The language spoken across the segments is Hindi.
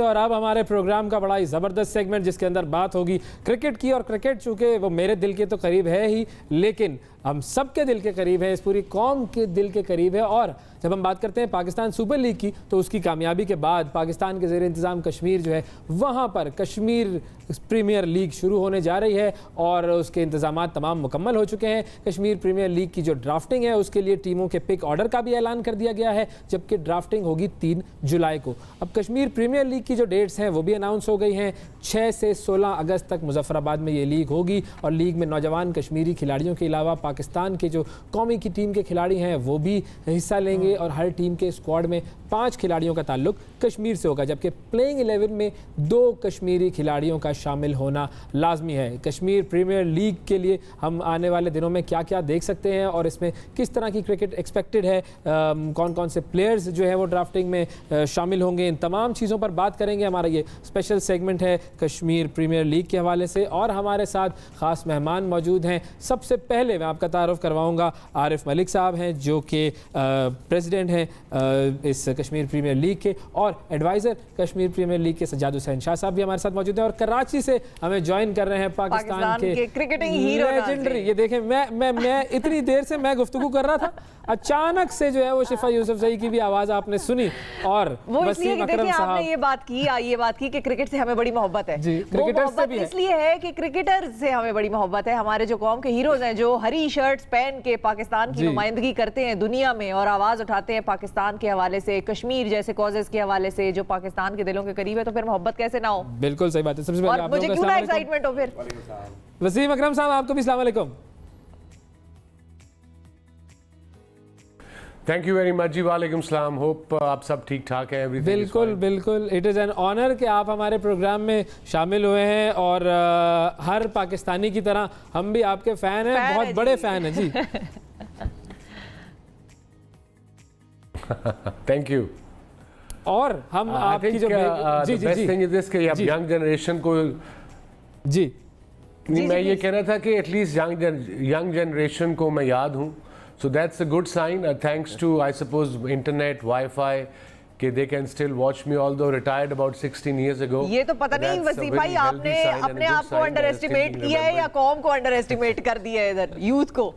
और अब हमारे प्रोग्राम का बड़ा ही ज़बरदस्त सेगमेंट जिसके अंदर बात होगी क्रिकेट की। और क्रिकेट चूँकि वो मेरे दिल के तो करीब है ही, लेकिन हम सबके दिल के करीब है, इस पूरी कौम के दिल के करीब है। और जब हम बात करते हैं पाकिस्तान सुपर लीग की, तो उसकी कामयाबी के बाद पाकिस्तान के ज़ेर इंतज़ाम कश्मीर जो है, वहाँ पर कश्मीर प्रीमियर लीग शुरू होने जा रही है और उसके इंतज़ाम तमाम मुकम्मल हो चुके हैं। कश्मीर प्रीमियर लीग की जो ड्राफ्टिंग है उसके लिए टीमों के पिक ऑर्डर का भी ऐलान कर दिया गया है, जबकि ड्राफ्टिंग होगी 3 जुलाई को। अब कश्मीर प्रीमियर लीग की जो डेट्स हैं वो भी अनाउंस हो गई हैं। 6 से 16 अगस्त तक मुजफ्फराबाद में ये लीग होगी और लीग में नौजवान कश्मीरी खिलाड़ियों के अलावा पाकिस्तान के जो कौमी की टीम के खिलाड़ी हैं वो भी हिस्सा लेंगे और हर टीम के स्क्वाड में 5 खिलाड़ियों का ताल्लुक कश्मीर से होगा, जबकि प्लेइंग 11 में 2 कश्मीरी खिलाड़ियों का शामिल होना लाजमी है। कश्मीर प्रीमियर लीग के लिए हम आने वाले दिनों में क्या क्या देख सकते हैं और इसमें किस तरह की क्रिकेट एक्सपेक्टेड है, कौन कौन से प्लेयर्स जो है वो ड्राफ्टिंग में शामिल होंगे, इन तमाम चीज़ों पर बात करेंगे। हमारा ये स्पेशल सेगमेंट है कश्मीर प्रीमियर लीग के हवाले से और हमारे साथ ख़ास मेहमान मौजूद हैं। सबसे पहले मैं आपका तारुफ करवाऊँगा, आरिफ मलिक साहब हैं जो कि प्रेसिडेंट हैं इस कश्मीर प्रीमियर लीग के, और एडवाइज़र कश्मीर प्रीमियर लीग के सज्जाद हुसैन शाह साहब भी हमारे साथ मौजूद हैं और कराची से हमें ज्वाइन कर रहे हैं पाकिस्तान के क्रिकेटिंग हीरो लेजेंडरी। ये देखें, मैं इतनी देर से मैं गुफ्तगू कर रहा था, अचानक से जो है वो शिफा यूसुफजई की भी आवाज़ आपने सुनी और वो इसलिए कि देखिए आपने ये बात की कि क्रिकेट से हमें बड़ी मोहब्बत है। जी, क्रिकेटर से भी इसलिए है कि क्रिकेटर से हमें बड़ी मोहब्बत है। हमारे जो कौम के हीरोज हैं जो हरी शर्ट्स पहन के पाकिस्तान की नुमाइंदगी करते हैं दुनिया में और आवाज उठाते हैं पाकिस्तान के हवाले से, कश्मीर जैसे कॉजेस के हवाले से जो पाकिस्तान के दिलों के करीब है, तो फिर मोहब्बत कैसे ना हो। बिल्कुल सही बात है। सबसे पहले मुझे क्यों ना एक्साइटमेंट हो। फिर वसीम अकरम साहब आपको भी अस्सलाम वालेकुम। थैंक यू वेरी मच जी। वालेकुम सलाम। होप आप सब ठीक ठाक हैं। बिल्कुल बिल्कुल, इट इज़ एन ऑनर कि आप हमारे प्रोग्राम में शामिल हुए हैं और हर पाकिस्तानी की तरह हम भी आपके फ़ैन हैं, बहुत बड़े फ़ैन हैं जी। Thank you. और हम आपकी जो बेस्ट थिंग इज दिस कि अब यंग जनरेशन को जी मैं ये कह रहा था कि एटलीस्ट यंग जनरेशन को मैं याद हूँ, so that's a good sign, thanks to I suppose internet, Wi-Fi, कि they can still watch me although retired about 16 years ago। ये तो पता नहीं वसीम भाई आपने अपने आप को अंडर एस्टिमेट किया है या कौम को अंडर एस्टिमेट कर दिया है इधर यूथ को।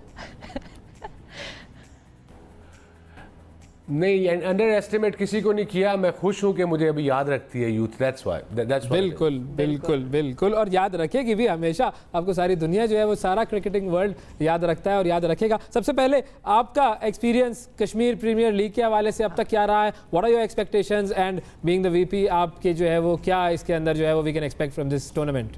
नहीं, अंडर एस्टिमेट किसी को नहीं किया। मैं खुश हूँ कि मुझे अभी याद रखती है यूथ, दैट्स व्हाई। बिल्कुल बिल्कुल बिल्कुल, और याद रखेगी भी हमेशा। आपको सारी दुनिया जो है वो सारा क्रिकेटिंग वर्ल्ड याद रखता है और याद रखेगा। सबसे पहले आपका एक्सपीरियंस कश्मीर प्रीमियर लीग के हवाले से अब तक क्या रहा है? What are your expectations and being the VP आपके जो है वो क्या इसके अंदर जो है वो we can expect from this tournament?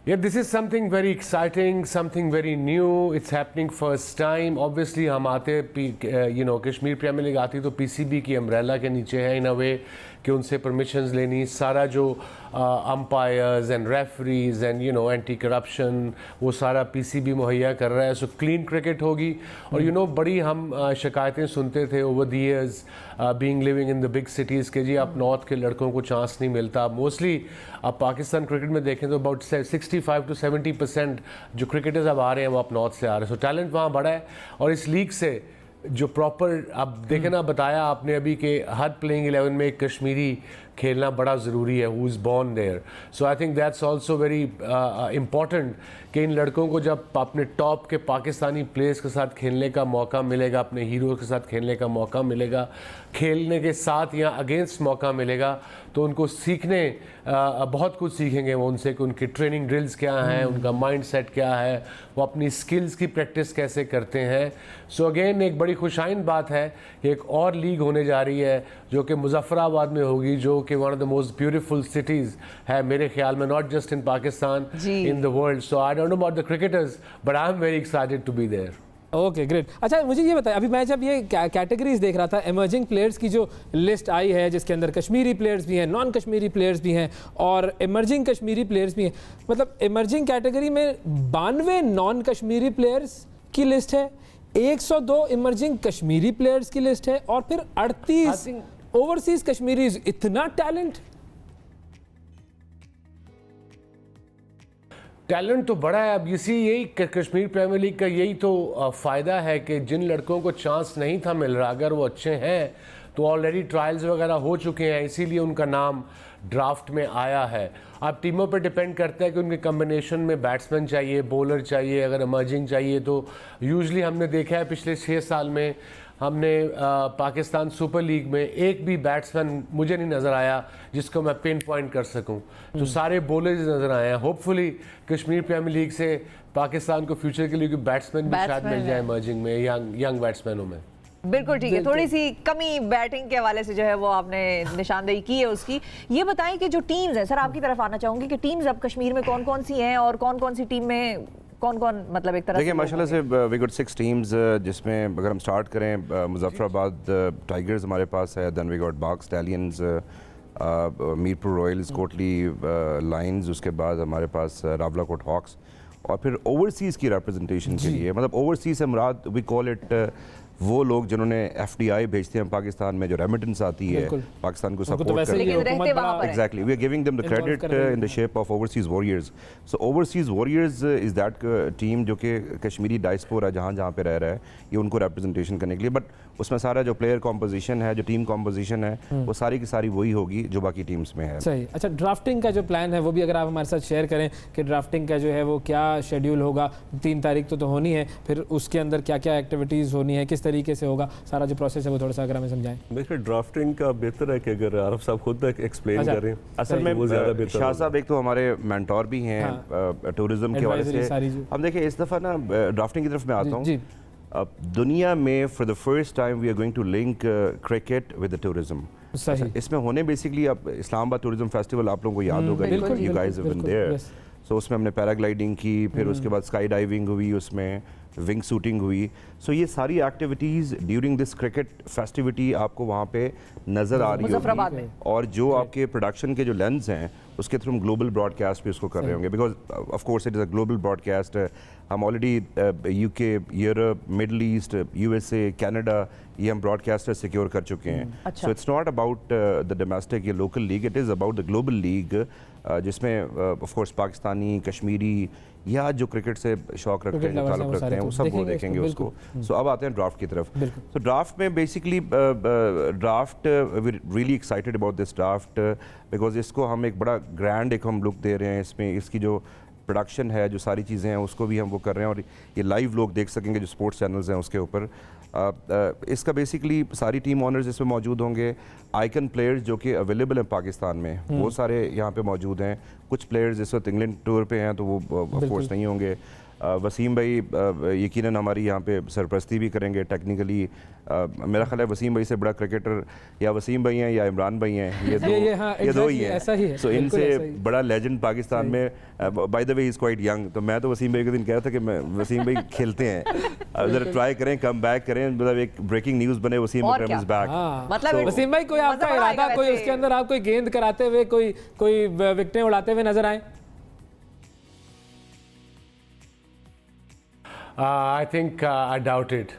Yeah, this is something very exciting, something very new. It's happening first time. Obviously, हम आते कश्मीर प्रीमियर लीग आती तो पीसीबी की अम्ब्रेला के नीचे है इन अ वे कि उनसे परमिशंस लेनी, सारा जो umpires and referees and anti corruption वो सारा पीसीबी मुहैया कर रहा है। सो क्लीन क्रिकेट होगी। और बड़ी हम शिकायतें सुनते थे over the years being living in the big cities के जी आप नॉर्थ के लड़कों को चांस नहीं मिलता। मोस्टली आप पाकिस्तान क्रिकेट में देखें तो अबाउट 65 to 70% जो क्रिकेटर्स अब आ रहे हैं वो आप नॉर्थ से आ रहे हैं। सो टैलेंट वहाँ बड़ा है और इस लीग से जो प्रॉपर आप देखें ना, बताया आपने अभी कि हर प्लेइंग 11 में एक कश्मीरी खेलना बड़ा ज़रूरी है, who is born there. So I think that's also very important कि इन लड़कों को जब अपने टॉप के पाकिस्तानी प्लेयर्स के साथ खेलने का मौका मिलेगा, अपने हीरो के साथ खेलने का मौका मिलेगा, खेलने के साथ या अगेंस्ट मौका मिलेगा, तो उनको सीखने बहुत कुछ सीखेंगे वो उनसे कि उनकी ट्रेनिंग ड्रिल्स क्या हैं, उनका माइंड सेट क्या है, वो अपनी स्किल्स की प्रैक्टिस कैसे करते हैं। सो अगेन एक बड़ी खुशाइन बात है कि एक और लीग होने जा रही है जो कि मुजफ्फराबाद में होगी, जो कि one of the most beautiful cities है मेरे ख्याल में, not just in Pakistan, in the world. So I don't know about the cricketers but I am very excited to be there. Okay great. अच्छा मुझे ये बताएं, अभी मैं जब ये कैटेगरीज देख रहा था, इमर्जिंग प्लेयर्स की जो लिस्ट आई है जिसके अंदर कश्मीरी प्लेयर्स भी हैं, नॉन कश्मीरी प्लेयर्स भी हैं और इमर्जिंग कश्मीरी प्लेयर्स भी हैं, मतलब इमर्जिंग कैटेगरी में 92 नॉन कश्मीरी प्लेयर्स की लिस्ट है, 102 इमर्जिंग कश्मीरी प्लेयर्स की लिस्ट है और फिर 38 ओवरसीज कश्मीरीज। इतना टैलेंट टैलेंट तो बड़ा है। अब यही कश्मीर प्रीमियर लीग का यही तो फ़ायदा है कि जिन लड़कों को चांस नहीं था मिल रहा, अगर वो अच्छे हैं तो ऑलरेडी ट्रायल्स वगैरह हो चुके हैं, इसीलिए उनका नाम ड्राफ्ट में आया है। अब टीमों पर डिपेंड करता है कि उनके कम्बिनेशन में बैट्समैन चाहिए, बॉलर चाहिए, अगर इमर्जिंग चाहिए तो यूजुअली हमने देखा है पिछले 6 साल में हमने पाकिस्तान सुपर लीग में एक भी बैट्समैन मुझे नहीं नज़र आया जिसको मैं पिन पॉइंट कर सकूं, तो सारे बॉलर्स नज़र आए हैं। होपफुली कश्मीर प्रीमियर लीग से पाकिस्तान को फ्यूचर के लिए बैट्समैन भी शायद मिल जाए इमर्जिंग में, यंग बैट्समैनों में। बिल्कुल ठीक है, थोड़ी सी कमी बैटिंग के हवाले से जो है वो आपने निशानदेही की है उसकी। ये बताएं कि जो टीम्स हैं, सर आपकी तरफ आना चाहूंगी कि टीम्स अब कश्मीर में कौन कौन सी हैं और कौन कौन सी टीम में कौन कौन, मतलब एक तरह देखिए माशाल्लाह से वी गॉट 6 टीम्स, जिसमें अगर हम स्टार्ट करें मुजफ्फराबाद टाइगर्स हमारे पास है, then we got Bagh Stallions, Mirpur Royals, Kotli Lions, उसके बाद हमारे पास रावलाकोट हॉक्स, और फिर ओवरसीज़ की रिप्रेजेंटेशन के लिए, मतलब ओवरसीज़ से मुराद वी कॉल इट वो लोग जिन्होंने एफडीआई भेजते हैं पाकिस्तान में, जो रेमिटेंस आती है पाकिस्तान को सपोर्ट करते हैं। Exactly, we are giving them the credit in the shape of Overseas Warriors. So Overseas Warriors is that team जो कि कश्मीरी डायस्पोरा जहाँ जहाँ पे रह रहा है, ये उनको रिप्रेजेंटेशन करने के लिए, बट उसमें सारा जो प्लेयर कॉम्पोजिशन है, जो टीम कॉम्पोजिशन है, वो सारी की सारी वही होगी जो बाकी टीम्स में है। सही। अच्छा, ड्राफ्टिंग का जो प्लान है वो भी अगर आप हमारे साथ शेयर करें कि ड्राफ्टिंग का जो है वो क्या शेड्यूल होगा, 3 तारीख तो होनी है, फिर उसके अंदर क्या क्या एक्टिविटीज़ होनी है, किस तरीके से होगा, सारा जो प्रोसेस है वो थोड़ा सा अगर हमें समझाएं। देखिए ड्राफ्टिंग का बेहतर है कि अगर आरिफ साहब खुद एक्सप्लेन करें। असल में शाह साहब एक तो हमारे मेंटोर भी हैं टूरिज्म के हवाले से। हम देखिए इस दफ़ा ना ड्राफ्टिंग की तरफ मैं आता हूँ, दुनिया में for the first time we are going to link cricket with the tourism. इसमें होने बेसिकली अब इस्लामाबाद टूरिज्म फेस्टिवल आप लोगों को याद होगा, you guys have been there. So उसमें हमने पैराग्लाइडिंग की, फिर उसके बाद स्काई डाइविंग हुई, उसमें विंग शूटिंग हुई। सो ये सारी activities during this cricket festivity आपको वहाँ पे नज़र आ रही होगी, और जो आपके प्रोडक्शन के जो लेंस हैं उसके थ्रू हम ग्लोबल ब्रॉडकास्ट भी उसको कर रहे होंगे, because of course it is a global broadcast. हम already UK, Europe, Middle East, USA, Canada, ये हम ब्रॉडकास्टर सिक्योर कर चुके हैं। So it's not about the domestic या local league, it is about the global league, जिसमें ऑफ कोर्स पाकिस्तानी, कश्मीरी या जो क्रिकेट से शौक रखते हैं, जो ताल्लुक़ रखते हैं, वो सब वो देखेंगे उसको। सो अब आते हैं ड्राफ्ट की तरफ। तो ड्राफ्ट में basically draft we really excited about this draft, because इसको हम एक बड़ा ग्रैंड एक हम लुक दे रहे हैं। इसमें इसकी जो प्रोडक्शन है, जो सारी चीज़ें हैं, उसको भी हम वो कर रहे हैं, और ये लाइव लोग देख सकेंगे जो स्पोर्ट्स चैनल्स हैं उसके ऊपर। इसका बेसिकली सारी टीम ऑनर्स इसमें मौजूद होंगे, आइकन प्लेयर्स जो कि अवेलेबल हैं पाकिस्तान में वो सारे यहाँ पे मौजूद हैं। कुछ प्लेयर्स इस वक्त इंग्लैंड टूर पे हैं तो वो ऑफ कोर्स नहीं होंगे। वसीम भाई यकीनन हमारी यहाँ पे सरपरस्ती भी करेंगे टेक्निकली। मेरा ख्याल है वसीम भाई से बड़ा क्रिकेटर या वसीम भाई हैं या इमरान भाई हैं, ये दो ही हैं। सो इनसे बड़ा लेजेंड पाकिस्तान में, by the way he is quite young, तो मैं तो वसीम भाई के दिन कह रहा था कि मैं वसीम भाई खेलते हैं, ज़रा ट्राई करें, कम बैक करें, मतलब एक ब्रेकिंग न्यूज़ बने वसीम अकरम इज़ बैक। मतलब वसीम भाई कोई आपका इरादा, कोई उसके अंदर आप कोई गेंद कराते हुए, कोई विकेटें उड़ाते हुए नजर आए? I think I doubt it.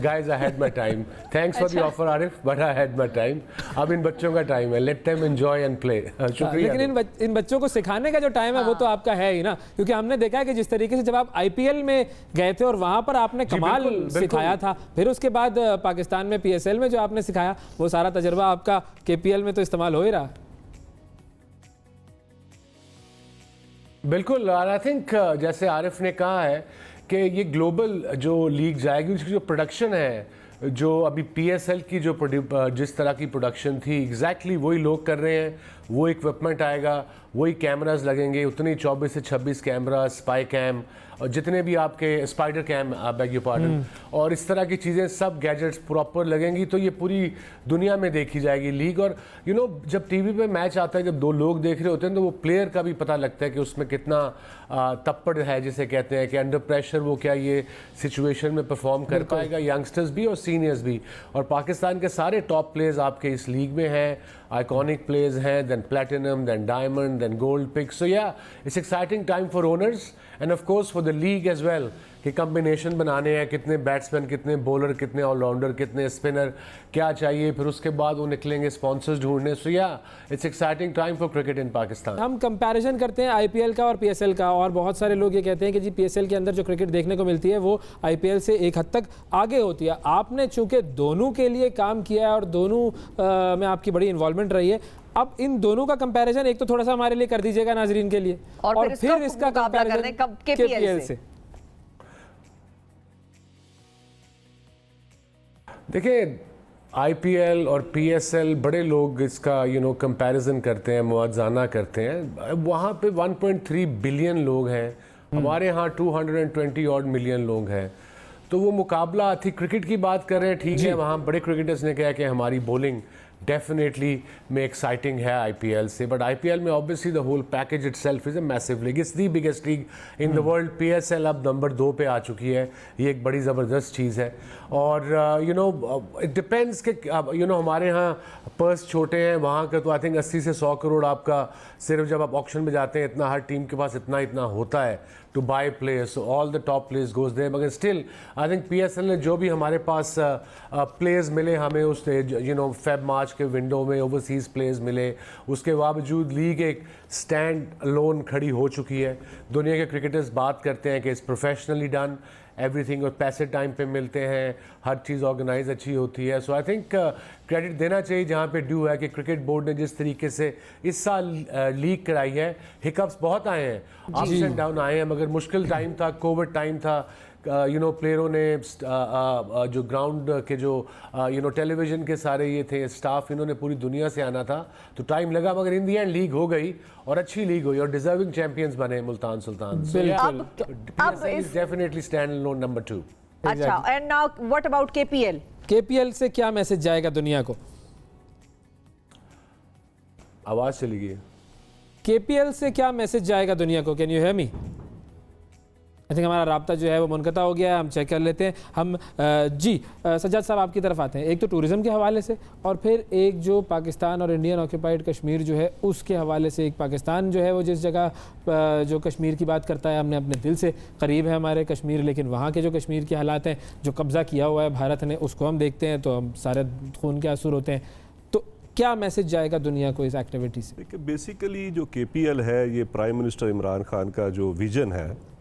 Guys, I had my time. Thanks for the offer, Arif, but I had my time. अब इन बच्चों का टाइम है, let them enjoy and play. शुक्रिया। लेकिन इन बच्चों को सिखाने का जो टाइम है वो तो आपका है ही ना, क्योंकि हमने देखा है कि जिस तरीके से जब आप आईपीएल में गए थे और वहां पर आपने कमाल सिखाया था, फिर उसके बाद पाकिस्तान में पीएसएल में जो आपने सिखाया, वो सारा तजर्बा आपका केपीएल में तो इस्तेमाल हो ही रहा। बिल्कुल, और आई थिंक जैसे आरिफ ने कहा है कि ये ग्लोबल जो लीग जाएगी उसकी जो प्रोडक्शन है, जो अभी पीएसएल की जो जिस तरह की प्रोडक्शन थी, एग्जैक्टली वही लोग कर रहे हैं। वो इक्विपमेंट आएगा, वही कैमरास लगेंगे, उतनी 24 से 26 कैमरा, स्पाई कैम, और जितने भी आपके spider cam, beg you pardon, और इस तरह की चीज़ें सब गैजेट्स प्रॉपर लगेंगी, तो ये पूरी दुनिया में देखी जाएगी लीग। और यू नो जब टीवी पे मैच आता है, जब 2 लोग देख रहे होते हैं, तो वो प्लेयर का भी पता लगता है कि उसमें कितना तप्पड़ है, जिसे कहते हैं कि अंडर प्रेशर वो क्या ये सिचुएशन में परफॉर्म कर पाएगा, यंगस्टर्स भी और सीनियर्स भी। और पाकिस्तान के सारे टॉप प्लेयर्स आपके इस लीग में हैं, आइकॉनिक प्लेयर्स हैं, then platinum, then diamond, then gold pick. So yeah it's exciting time for owners and of course for the league as well, कि कम्बिनेशन बनाने हैं, कितने बैट्समैन, कितने बॉलर, कितने ऑलराउंडर, कितने स्पिनर, क्या चाहिए, फिर उसके बाद वो निकलेंगे स्पॉन्सर्स ढूंढने। सो yeah it's exciting time for cricket in Pakistan. हम कंपैरिजन करते हैं आईपीएल का और पीएसएल का, और बहुत सारे लोग ये कहते हैं कि जी पीएसएल के अंदर जो क्रिकेट देखने को मिलती है वो आईपीएल से एक हद तक आगे होती है। आपने चूंकि दोनों के लिए काम किया है और दोनों में आपकी बड़ी इन्वॉल्वमेंट रही है, अब इन दोनों का कंपैरिजन एक तो थोड़ा सा हमारे लिए कर दीजिएगा नाजरीन के लिए, और फिर इसका कंपैरिजन केपीएल से। देखिए, आईपीएल और पीएसएल बड़े लोग इसका कंपैरिजन करते हैं, मुआवजाना करते हैं। वहाँ पे 1.3 बिलियन लोग हैं, हमारे यहाँ 220 ऑड मिलियन लोग हैं। तो वो मुकाबला थी, क्रिकेट की बात कर रहे हैं, ठीक है, वहाँ बड़े क्रिकेटर्स ने कहा कि हमारी बॉलिंग डेफिनेटली में एक्साइटिंग है आईपीएल से, बट आईपीएल में obviously the whole package itself is a massive league, it's the biggest league in the world. PSL अब नंबर 2 पे आ चुकी है, ये एक बड़ी ज़बरदस्त चीज़ है। और इट डिपेंड्स कि हमारे यहाँ पर्स छोटे हैं, वहाँ का तो आई थिंक 80 से 100 करोड़ आपका सिर्फ जब आप ऑक्शन में जाते हैं, इतना हर टीम के पास इतना होता है to buy players, all the top players goes there. मगर स्टिल आई थिंक पीएसएल ने जो भी हमारे पास प्लेयर्स मिले हमें उस फेब मार्च के विंडो में, ओवरसीज प्लेयर्स मिले, उसके बावजूद लीग एक स्टैंड अलोन खड़ी हो चुकी है। दुनिया के क्रिकेटर्स बात करते हैं कि इट्स प्रोफेशनली डन एवरीथिंग, और पैसे टाइम पे मिलते हैं, हर चीज़ ऑर्गेनाइज अच्छी होती है। सो आई थिंक क्रेडिट देना चाहिए जहाँ पे ड्यू है कि क्रिकेट बोर्ड ने जिस तरीके से इस साल लीग कराई है। हिकअप्स बहुत आए हैं, अप्स एंड डाउन आए हैं, मगर मुश्किल टाइम था, कोविड टाइम था, प्लेयरों ने जो ग्राउंड के जो टेलीविज़न के सारे ये थे स्टाफ, इन्होंने पूरी दुनिया से आना था, तो टाइम लगा, मगर इन दी एंड लीग हो गई और अच्छी लीग हुई और डिजर्विंग चैंपियंस बने Multan Sultan. Definitely stand alone number 2। अच्छा, and now what about KPL? KPL से क्या मैसेज जाएगा दुनिया को? आवाज़ चली गई। केपीएल से क्या मैसेज जाएगा दुनिया को? Can you hear me? I think हमारा राब्ता जो है वो मुनक़ता हो गया है, हम चेक कर लेते हैं। हम सज्जाद साहब आपकी तरफ आते हैं। एक तो टूरिज़्म के हवाले से, और फिर एक जो पाकिस्तान और इंडियन ऑक्यूपाइड कश्मीर जो है उसके हवाले से। एक पाकिस्तान जो है वो जिस जगह जो कश्मीर की बात करता है, हमने अपने दिल से करीब है हमारे कश्मीर, लेकिन वहाँ के जो कश्मीर के हालात हैं, जो कब्ज़ा किया हुआ है भारत ने, उसको हम देखते हैं तो हम सारे खून के आंसू होते हैं। तो क्या मैसेज जाएगा दुनिया को इस एक्टिविटी से? देखिए, बेसिकली जो केपीएल है, ये प्राइम मिनिस्टर इमरान खान का जो विज़न है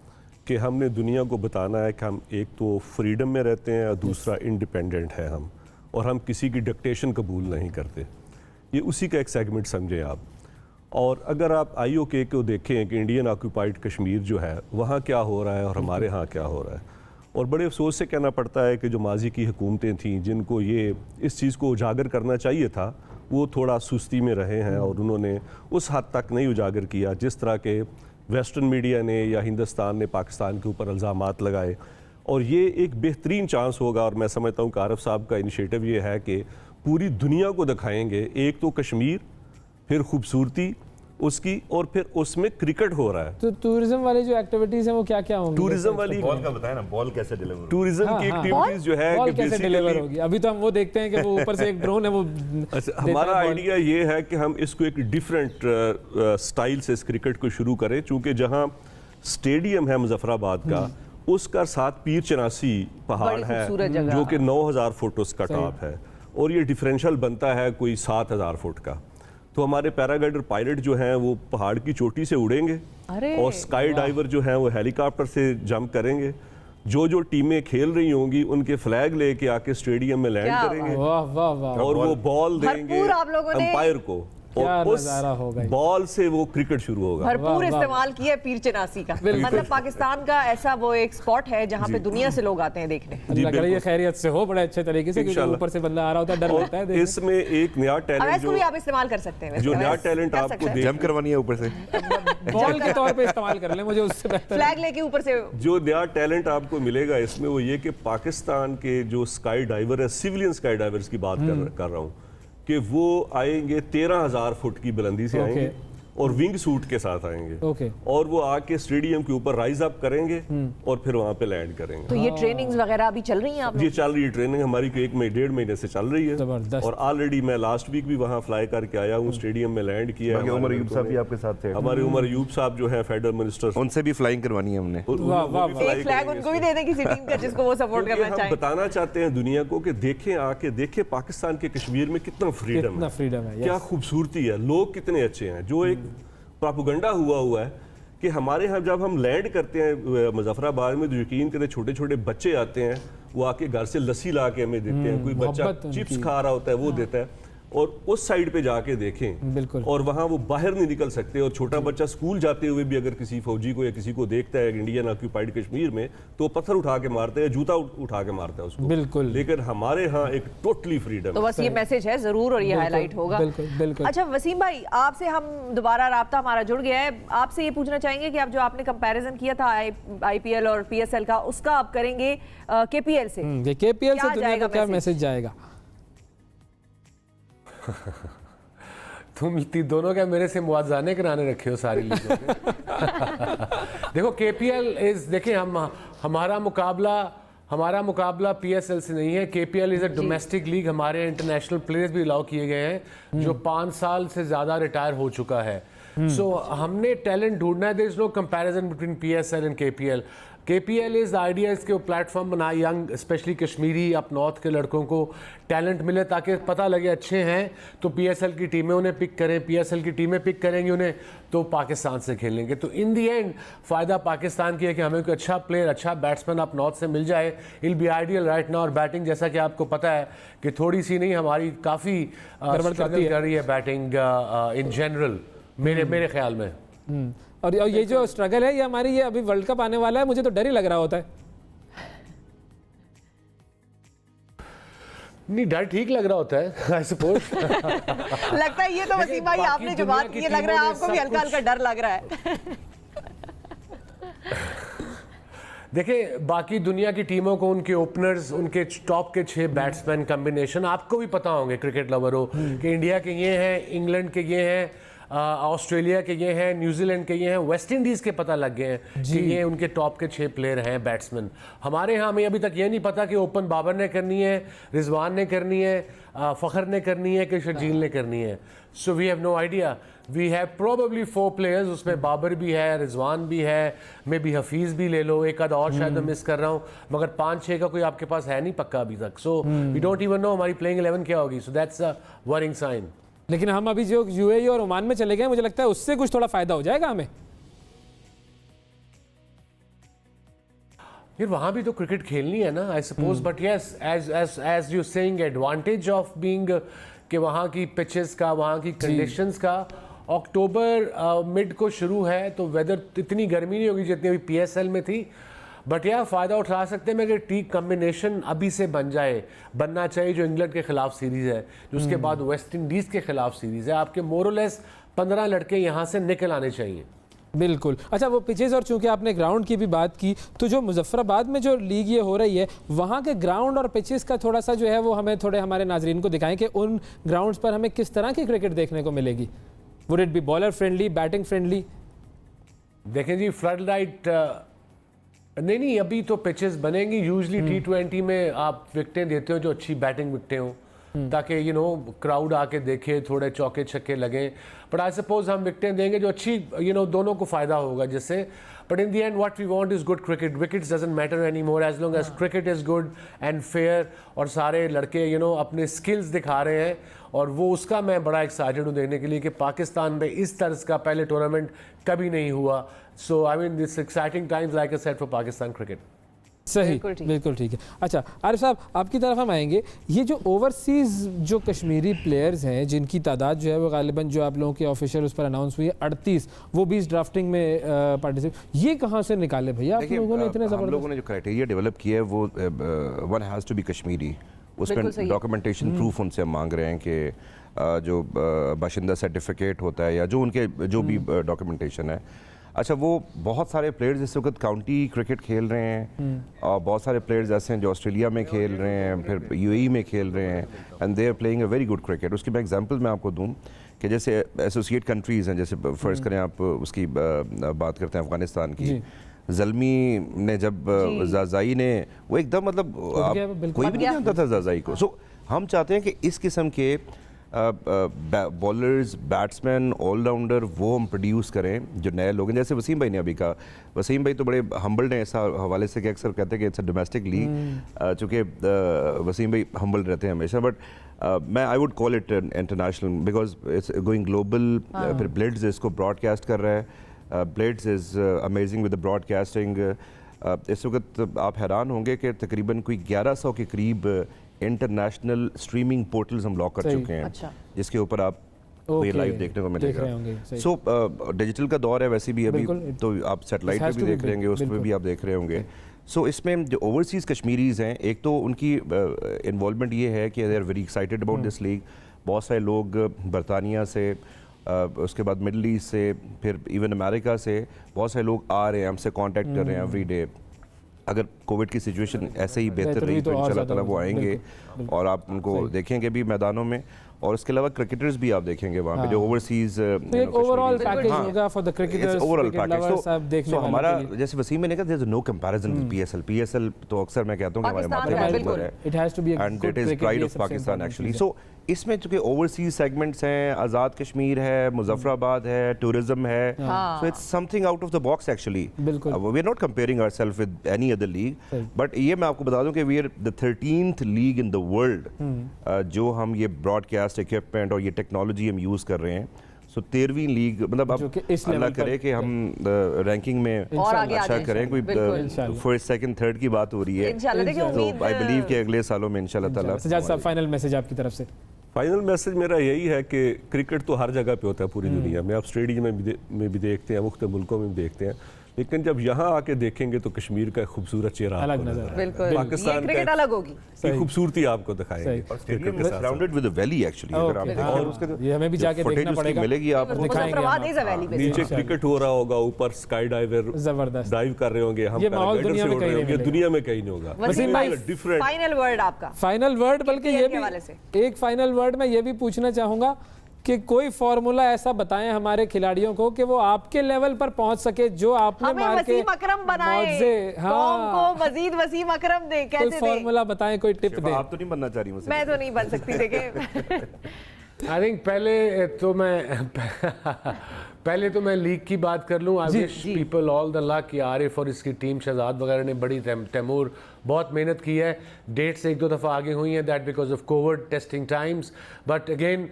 कि हमने दुनिया को बताना है कि हम एक तो फ्रीडम में रहते हैं और दूसरा इंडिपेंडेंट है हम, और हम किसी की डिक्टेशन कबूल नहीं करते। ये उसी का एक सेगमेंट समझें आप। और अगर आप IOK को देखें कि इंडियन ऑक्यूपाइड कश्मीर जो है वहाँ क्या हो रहा है और हमारे यहाँ क्या हो रहा है, और बड़े अफसोस से कहना पड़ता है कि जो माजी की हुकूमतें थीं जिनको ये इस चीज़ को उजागर करना चाहिए था, वो थोड़ा सुस्ती में रहे हैं और उन्होंने उस हद तक नहीं उजागर किया जिस तरह के वेस्टर्न मीडिया ने या हिंदुस्तान ने पाकिस्तान के ऊपर इल्ज़ामात लगाए। और ये एक बेहतरीन चांस होगा, और मैं समझता हूँ कि आरिफ साहब का इनिशिएटिव ये है कि पूरी दुनिया को दिखाएंगे एक तो कश्मीर, फिर खूबसूरती उसकी, और फिर उसमें क्रिकेट हो रहा है। तो टूरिज्म वाली जो एक्टिविटीज हैं वो क्या क्या होंगी? टूरिज्म वाली बॉल का बताया ना, बॉल कैसे डिलीवर, टूरिज्म की एक्टिविटीज जो है कि कैसे डिलीवर होगी। अभी तो हम वो देखते हैं कि वो ऊपर से एक ड्रोन है वो। अच्छा, हमारा आइडिया ये है कि हम इसको एक डिफरेंट स्टाइल से इस क्रिकेट को शुरू करें, चूंकि जहां स्टेडियम है मुजफ्फराबाद का, उसका साथ पीर चनासी पहाड़ है जो कि 9000 फुट उसका टॉप है, और ये डिफरेंशियल बनता है कोई 7000 फुट का। तो हमारे पैराग्लाइडर पायलट जो हैं वो पहाड़ की चोटी से उड़ेंगे, और स्काई डाइवर जो हैं वो हेलीकॉप्टर से जंप करेंगे। जो टीमें खेल रही होंगी उनके फ्लैग लेके आके स्टेडियम में लैंड करेंगे, और वो बॉल देंगे अंपायर को, और उस बॉल से वो क्रिकेट शुरू होगा। भरपूर इस्तेमाल किया पीर चनासी का। मतलब पाकिस्तान का ऐसा वो एक स्पॉट है जहाँ पे दुनिया से लोग आते हैं देखने। अल्लाह करे ये खैरियत से हो बड़े अच्छे तरीके से, क्योंकि ऊपर से बंदा आ रहा होता है, डर लगता है। इसमें एक नया टैलेंट जो भी आप इस्तेमाल कर सकते हैं, जो नया टैलेंट आपको जंप करवानी है ऊपर से, बॉल के तौर पे इस्तेमाल कर लें, मुझे उससे बेहतर फ्लैग लेके ऊपर से। जो नया टैलेंट आपको मिलेगा इसमें वो ये कि पाकिस्तान के जो स्काई डाइवर है, सिविलियन स्काई डाइवर्स की बात कर रहा हूँ, कि वो आएंगे 13,000 फुट की बुलंदी से आएंगे, और विंग सूट के साथ आएंगे ओके। और वो आके स्टेडियम के ऊपर राइज अप करेंगे और फिर वहां पे लैंड करेंगे। तो ये ट्रेनिंग्स वगैरह अभी चल रही हैं आप? ये चल रही है ट्रेनिंग हमारी, 1 महीने से चल रही है। जबरदस्त। और ऑलरेडी मैं लास्ट वीक भी वहां फ्लाई करके आया हूँ, स्टेडियम में लैंड किया है। उमर अयूब साहब भी आपके साथ थे। हमारे उमर अयूब साहब जो है फेडरल मिनिस्टर, उनसे भी फ्लाइंग करवानी है हमने। एक फ्लैग उनको भी दे दें किसी टीम का जिसको वो सपोर्ट करना हम चाहें। बताना चाहते हैं दुनिया को कि देखें, आके देखें पाकिस्तान के कश्मीर में कितना फ्रीडम है, क्या खूबसूरती है, लोग कितने अच्छे हैं। जो एक प्रोपेगेंडा हुआ है कि हमारे यहाँ जब हम लैंड करते हैं मुजफ्फराबाद में, तो यकीन करें छोटे छोटे बच्चे आते हैं, वो आके घर से लस्सी ला के हमें देते हैं, कोई बच्चा चिप्स खा रहा होता है वो देता है। और उस साइड पे जाके देखें, बिल्कुल। और वहाँ वो बाहर नहीं निकल सकते। और छोटा बच्चा स्कूल जाते हुए भी अगर किसी फौजी को या किसी को देखता है इंडियन ऑक्यूपाइड कश्मीर में, तो पत्थर उठा के मारता है, जूता उठा के मारता है उसको। बिल्कुल। लेकिन हमारे यहाँ एक टोटली फ्रीडम। तो बस ये मैसेज है जरूर, और ये हाईलाइट होगा। बिल्कुल बिल्कुल। अच्छा वसीम भाई, आपसे हम दोबारा राब्ता हमारा जुड़ गया है। आपसे ये पूछना चाहेंगे कि आप जो आपने कंपैरिजन किया था आईपीएल और पीएसएल का, उसका आप करेंगे केपीएल से। केपीएल से दुनिया को क्या मैसेज जाएगा? तुम दोनों क्या मेरे से मुआवजाने कराने रखे हो सारी लीगों में? देखो केपीएल इज, देखिए हमारा मुकाबला पीएसएल से नहीं है। KPL is a domestic league. हमारे इंटरनेशनल प्लेयर्स भी अलाउ किए गए हैं जो 5 साल से ज्यादा रिटायर हो चुका है। सो हमने टैलेंट ढूंढना है। There is no comparison between PSL and KPL. KPL is idea, इसके प्लेटफॉर्म बना young specially Kashmiri up north के लड़कों को टैलेंट मिले, ताकि पता लगे अच्छे हैं तो पीएसएल की टीमें उन्हें पिक करें, पीएसएल की टीमें पिक करेंगी उन्हें तो पाकिस्तान से खेलेंगे। तो इन दी एंड फ़ायदा पाकिस्तान की है कि हमें कोई अच्छा प्लेयर, अच्छा बैट्समैन अप नॉर्थ से मिल जाए। इल बी आइडियल राइट नाउ। और बैटिंग जैसा कि आपको पता है कि थोड़ी सी नहीं, हमारी काफ़ी स्ट्रगल कर रही है बैटिंग इन जनरल, मेरे ख्याल में। और ये जो स्ट्रगल है, ये हमारी, ये अभी वर्ल्ड कप आने वाला है, मुझे तो डर ही लग रहा होता है। नहीं, डर ठीक लग रहा होता है आई सपोज। लगता है ये तो वसीम भाई आपने जो बात की, लग रहा है आपको भी हल्का हल्का डर लग रहा है। देखिए बाकी दुनिया की टीमों को उनके ओपनर्स, उनके टॉप के 6 बैट्समैन कॉम्बिनेशन आपको भी पता होंगे, क्रिकेट लवर हो, कि इंडिया के ये हैं, इंग्लैंड के ये हैं, ऑस्ट्रेलिया के ये हैं, न्यूजीलैंड के ये हैं, वेस्ट इंडीज़ के पता लग गए हैं कि ये उनके टॉप के 6 प्लेयर हैं बैट्समैन। हमारे यहाँ हमें अभी तक ये नहीं पता कि ओपन बाबर ने करनी है, रिजवान ने करनी है, फ़खर ने करनी है कि शर्जील ने करनी है। So we have no idea. We have probably 4 players, उसमें बाबर भी है, रिजवान भी है, मे बी हफीज़ भी ले लो, एक आधा और शायद मैं मिस कर रहा हूँ, मगर 5-6 का कोई आपके पास है नहीं पक्का अभी तक। So we don't even know हमारी प्लेइंग 11 क्या होगी। So that's a worrying sign. लेकिन हम अभी जो यूएई और ओमान में चले गए, मुझे लगता है उससे कुछ थोड़ा फायदा हो जाएगा हमें। फिर वहां भी तो क्रिकेट खेलनी है ना I suppose. But yes, as you saying, advantage of being कि वहाँ की पिचेस का, वहाँ की कंडीशंस का, अक्टूबर मिड को शुरू है तो वेदर इतनी गर्मी नहीं होगी जितनी अभी पीएसएल में थी। बट यह फ़ायदा उठा सकते हैं मैं कि टी कॉम्बिनेशन अभी से बनना चाहिए। जो इंग्लैंड के खिलाफ सीरीज़ है, जो उसके बाद वेस्ट इंडीज़ के खिलाफ सीरीज़ है, आपके मोरलेस 15 लड़के यहाँ से निकल आने चाहिए। बिल्कुल। अच्छा, वो पिचेस, और चूंकि आपने ग्राउंड की भी बात की, तो जो मुजफ्फराबाद में जो लीग ये हो रही है, वहाँ के ग्राउंड और पिचेस का थोड़ा सा जो है वो हमें थोड़े हमारे नाजरीन को दिखाएं कि उन ग्राउंड्स पर हमें किस तरह की क्रिकेट देखने को मिलेगी। Would it be bowler friendly, batting friendly? देखें जी, फ्लड लाइट नहीं, अभी तो पिचेस बनेंगी। यूजली T20 में आप विकटें देते हो जो अच्छी बैटिंग विकटें हो, ताकि क्राउड आके देखे, थोड़े चौके छक्के लगे। बट आई सपोज हम विकटें देंगे जो अच्छी दोनों को फायदा होगा जिससे। But in the end what we want is good cricket. Wickets doesn't matter any more as long as cricket is good and fair, और सारे लड़के अपने स्किल्स दिखा रहे हैं। और वो उसका मैं बड़ा एक्साइटेड हूँ देखने के लिए कि पाकिस्तान में इस तरह का पहले टूर्नामेंट कभी नहीं हुआ। So I mean this exciting times like I said for Pakistan cricket. सही, बिल्कुल ठीक है। अच्छा आरिफ साहब, आपकी तरफ हम आएंगे। ये जो ओवरसीज़ जो कश्मीरी प्लेयर्स हैं जिनकी तादाद जो है वो गालिबन जो आप लोगों के ऑफिशियल उस पर अनाउंस हुई है 38, वो 20 ड्राफ्टिंग में पार्टिसिपेट, ये कहाँ से निकाले भैया आप लोगों ने इतने ज़बरदस्त? हम लोगों ने जो क्राइटेरिया डेवलप किया है वो one has to be Kashmiri. उसमें डॉक्यूमेंटेशन प्रूफ उनसे हम मांग रहे हैं कि जो बाशिंदा सर्टिफिकेट होता है या जो उनके जो भी डॉक्यूमेंटेशन है, अच्छा वो बहुत सारे प्लेयर्स इस वक्त काउंटी क्रिकेट खेल रहे हैं और बहुत सारे प्लेयर्स ऐसे हैं जो ऑस्ट्रेलिया में खेल रहे हैं, फिर यूएई में खेल रहे हैं and they are playing a very good cricket. उसकी मैं एग्जांपल मैं आपको दूं कि जैसे एसोसिएट कंट्रीज़ हैं, जैसे फ़र्ज़ करें आप उसकी बात करते हैं अफ़गानिस्तान की, ज़ल्मी ने जब ज़ाज़ाई ने वो एकदम मतलब कोई भी नहीं जानता था ज़ाज़ाई को। सो हम चाहते हैं कि इस किस्म के बॉलर्स, बैट्समैन, ऑलराउंडर वो हम प्रोड्यूस करें जो नए लोग हैं। जैसे वसीम भाई ने अभी कहा, वसीम भाई तो बड़े हम्बल्ड हैं इस हवाले से कि अक्सर कहते हैं कि इट्स अ डोमेस्टिक लीग, चूँकि वसीम भाई हम्बल रहते हैं हमेशा, बट मैं I would call it international because it's going global. फिर ब्लिट्ज़ इसको ब्रॉडकास्ट कर रहा है, blitz is amazing with the broadcasting. इस वक्त आप हैरान होंगे कि तकरीबन कोई 1100 के करीब इंटरनेशनल स्ट्रीमिंग पोर्टल्स हम लॉक कर चुके हैं। अच्छा। जिसके ऊपर आप ये लाइव देखने को मिलेगा। सो डिजिटल का दौर है वैसे भी अभी, तो आप सेटेलाइट पे भी देख रहे होंगे, उस पर भी आप देख रहे होंगे। सो इसमें जो ओवरसीज़ कश्मीरीज़ हैं, एक तो उनकी इन्वॉल्वमेंट ये है कि they are very excited about this league. बहुत सारे लोग बरतानिया से, उसके बाद मिडल ईस्ट से, फिर इवन अमेरिका से बहुत सारे लोग आ रहे हैं, हमसे कांटेक्ट कर रहे हैं एवरी डे। अगर कोविड की सिचुएशन ऐसे ही बेहतर रही तो इंशाल्लाह ताला वो आएंगे और आप उनको देखेंगे भी मैदानों में। और इसके अलावा क्रिकेटर्स भी आप देखेंगे वहाँ पे जो ओवरसीज ओवरऑल पैकेज होगा for the cricketers, overall package. सब देखने तो हमारा जैसे वसीम ने कहा there is no comparison with PSL. PSL तो अक्सर मैं कहता हूँ कि हमारे माथे पर है, it has to be and it is pride of Pakistan actually. So इसमें चूंकि ओवरसीज सेगमेंट्स हैं, आज़ाद कश्मीर है, मुजफ्फराबाद है, टूरिज्म है, so it's something out of the box actually. We are not comparing ourselves with any other league, but ये मैं आपको बता दूं कि we are the 13th league in the world जो हम ये ब्रॉडकास्ट इक्विपमेंट और ये टेक्नोलॉजी हम यूज़ कर रहे हैं। सो 13वीं लीग, मतलब अब अल्लाह करे कि हम रैंकिंग में अच्छा करें, कोई फर्स्ट सेकंड थर्ड की बात हो रही है, तो आई बिलीव कि अगले सालों में इंशाल्लाह ताला। सजाद साहब फाइनल मैसेज आपकी तरफ से। फाइनल मैसेज मेरा यही है कि क्रिकेट तो हर जगह पे होता है पूरी दुनिया में, आप स्टेडियम में भी देखते हैं, मुख्तलिफ मुल्कों में भी देखते हैं, लेकिन जब यहाँ आके देखेंगे तो कश्मीर का खूबसूरत चेहरा अलग नजर है। बिल्कुल, पाकिस्तान क्रिकेट अलग होगी, खूबसूरती आपको दिखाएंगे। Surrounded with a valley actually, अगर आप और उसके ये हमें भी जाके देखना पड़ेगा, मिलेगी आपको, दिखाएंगे। नीचे क्रिकेट हो रहा होगा, ऊपर स्काई डाइवर जबरदस्त डाइव कर रहे होंगे, हम ये माहौल दुनिया में कहीं नहीं, दुनिया में कहीं नहीं होगा। वसीम भाई डिफरेंट फाइनल वर्ड आपका, फाइनल वर्ड, बल्कि ये भी एक फाइनल वर्ड मैं ये भी पूछना चाहूंगा कि कोई फॉर्मूला ऐसा बताएं हमारे खिलाड़ियों को कि वो आपके लेवल पर पहुंच सके जो आपने मार के वसीम अकरम बनाए, कौम को मजीद वसीम अकरम दे, कैसे दे? कोई फॉर्मूला बताएं, कोई टिप दे। आप तो नहीं बनना चाह रही मुझसे, मैं तो नहीं बन सकती। देखिए आई थिंक पहले तो मैं लीग की बात कर लूँ। I wish people all the luck. Arif और इसकी टीम, शहजाद वगैरह ने बड़ी, तैमूर बहुत मेहनत की है, डेट्स एक दो दफ़ा आगे हुई हैं, that because of covid testing times, but again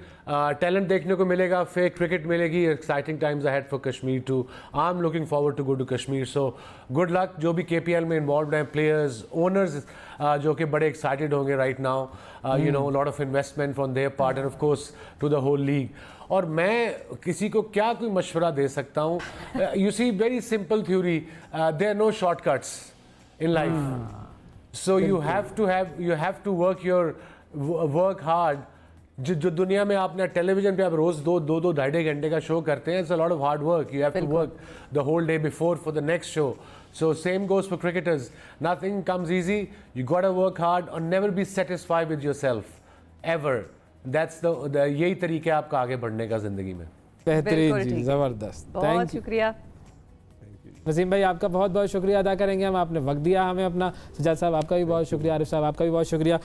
talent देखने को मिलेगा, फेक क्रिकेट मिलेगी, exciting times ahead for Kashmir too. I am looking forward to go to Kashmir, so good luck जो भी KPL में इन्वॉल्व हैं, प्लेयर्स, ओनर्स जो कि बड़े एक्साइटेड होंगे right now, you know lot of investment from their part and of course to the whole league. और मैं किसी को क्या कोई मशवरा दे सकता हूँ, you see very simple theory, there are no shortcuts in life, so you have to work hard. जो दुनिया में आपने टेलीविजन पे आप रोज दो ढाई घंटे का शो करते हैं, it's a lot of hard work, you have to work the whole day before for the next show. So same goes for cricketers. Nothing comes easy. You got to work hard and never be satisfied with yourself ever. That's the यही तरीका है आपका आगे बढ़ने का जिंदगी में। बेहतरीन जी, जबरदस्त, बहुत शुक्रिया वसीम भाई, आपका बहुत बहुत शुक्रिया अदा करेंगे हम, आपने वक्त दिया हमें अपना। सजाद साहब आपका भी बहुत शुक्रिया, आरिफ साहब आपका भी बहुत शुक्रिया।